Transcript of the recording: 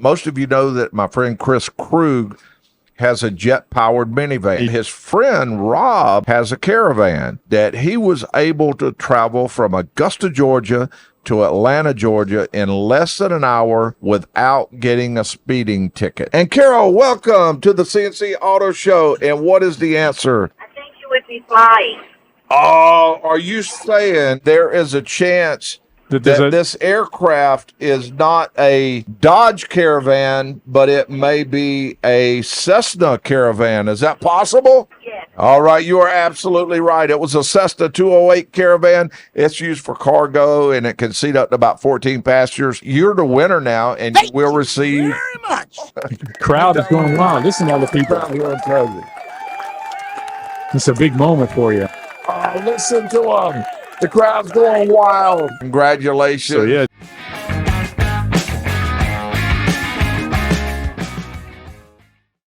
Most of you know that my friend Chris Krug has a jet-powered minivan. His friend Rob has a Caravan that he was able to travel from Augusta, Georgia to Atlanta, Georgia in less than an hour without getting a speeding ticket. And Carol, welcome to the C&C Auto Show. And what is the answer? I think you would be flying. Oh, are you saying there is a chance that this aircraft is not a Dodge Caravan, but it may be a Cessna Caravan? Is that possible? Yes. All right, you are absolutely right. It was a Cessna 208 Caravan. It's used for cargo, and it can seat up to about 14 passengers. You're the winner now, and you will receive... very much. The crowd is going wild. Listen to all the people. It's a big moment for you. Oh, listen to them. The crowd's going wild. Congratulations. So, yeah.